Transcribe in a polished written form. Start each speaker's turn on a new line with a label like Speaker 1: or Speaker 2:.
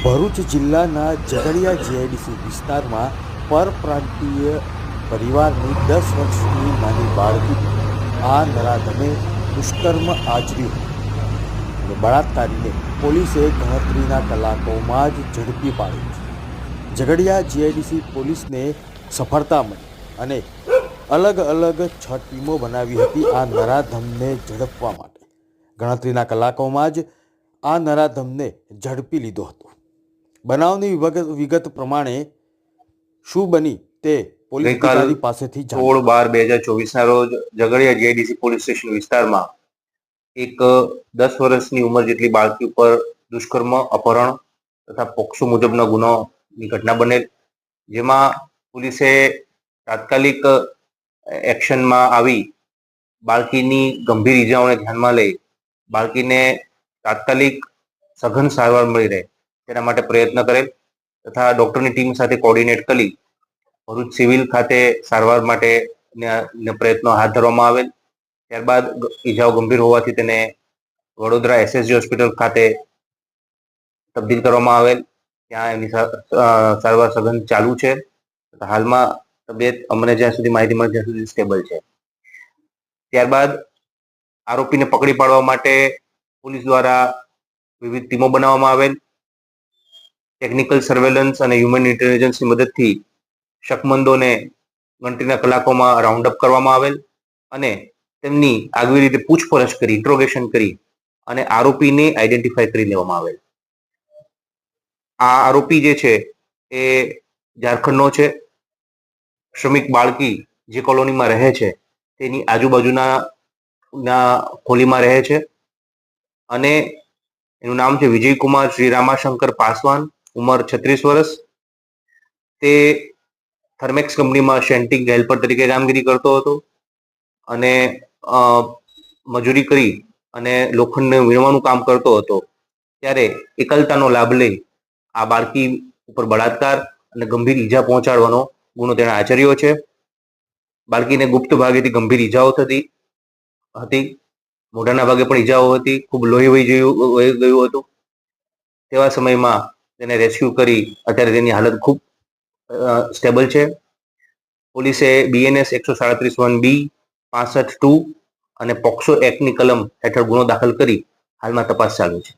Speaker 1: ભરૂચ જિલ્લાના ઝઘડિયા જીઆઈડીસી વિસ્તારમાં પરપ્રાંતીય પરિવારની 10 વર્ષની નાની બાળકી આ નરાધમે દુષ્કર્મ આચર્યું અને બળાત્કારીને પોલીસે ગણતરીના કલાકોમાં જ ઝડપી પાડી છે। ઝઘડિયા જીઆઈડીસી પોલીસને સફળતા મળી અને અલગ અલગ 6 ટીમો બનાવી હતી આ નરાધમને ઝડપવા માટે। ગણતરીના કલાકોમાં જ આ નરાધમને ઝડપી લીધો હતો। બનાવની વિગત પ્રમાણે શું બની તે પોલીસ અધિકારી પાસેથી જાણ્યું।
Speaker 2: 16/12/2024 ના રોજ ઝઘડિયા જીઆઈડીસી પોલીસ સ્ટેશન વિસ્તારમાં એક 10 વર્ષની ઉંમર જેટલી બાળકી ઉપર દુષ્કર્મ, અપહરણ તથા પોક્સો મુજબના ગુનાની ઘટના બનેલ, જેમાં પોલીસે તાત્કાલિક એક્શનમાં આવી બાળકીની ગંભીર ઈજાઓને ધ્યાનમાં લઈ બાળકીને તાત્કાલિક સઘન સારવાર મળી રહે તેના માટે પ્રયત્ન કરેલ તથા ડોક્ટરની ટીમ સાથે કોર્ડિનેટ કરી ભરૂચ સિવિલ ખાતે સારવાર માટે પ્રયત્નો હાથ ધરવામાં આવેલ। ત્યારબાદ ઈજાઓ ગંભીર હોવાથી તેને વડોદરા એસએસજી હોસ્પિટલ ખાતે તબદીલ કરવામાં આવેલ, ત્યાં એની સારવાર સઘન ચાલુ છે। હાલમાં તબિયત અમને જ્યાં સુધી માહિતી મળે ત્યાં સુધી સ્ટેબલ છે। ત્યારબાદ આરોપીને પકડી પાડવા માટે પોલીસ દ્વારા વિવિધ ટીમો બનાવવામાં આવેલ, ટેકનિકલ સર્વેલન્સ અને હ્યુમન ઇન્ટેલિજન્સની મદદથી શકમંદોને ગણતરીના કલાકોમાં રાઉન્ડ અપ કરવામાં આવેલ અને તેમની આગવી રીતે પૂછપરછ કરી, ઇન્ટ્રોગેશન કરી અને આરોપીને આઈડેન્ટિફાઈ કરી લેવામાં આવેલ। આ આરોપી જે છે એ ઝારખંડનો છે। શ્રમિક બાળકી જે કોલોનીમાં રહે છે તેની આજુબાજુના હોલીમાં રહે છે અને એનું નામ છે વિજયકુમાર શ્રી રામાશંકર પાસવાન, ઉંમર 36 વર્ષ। તે થર્મેક્સ કંપનીમાં શેન્ટિંગ હેલ્પર તરીકે કામગીરી કરતો હતો અને મજૂરી કરી અને લોખંડને વીણવાનું કામ કરતો હતો। ત્યારે એકલતાનો લાભ લઈ આ બાળકી ઉપર બળાત્કાર અને ગંભીર ઈજા પહોંચાડવાનો ગુનો તેણે આચર્યો છે। બાળકીને ગુપ્ત ભાગેથી ગંભીર ઈજાઓ થતી હતી, મોઢાના ભાગે પણ ઈજાઓ હતી, ખૂબ લોહી વહી ગયું હતું। તેવા સમયમાં તેને રેસ્ક્યુ કરી અત્યારે તેની હાલત ખૂબ સ્ટેબલ છે। પોલીસે BNS 137(1)B, 65(2) અને પોક્સો એક્ટની કલમ હેઠળ ગુનો દાખલ કરી હાલમાં તપાસ ચાલુ છે।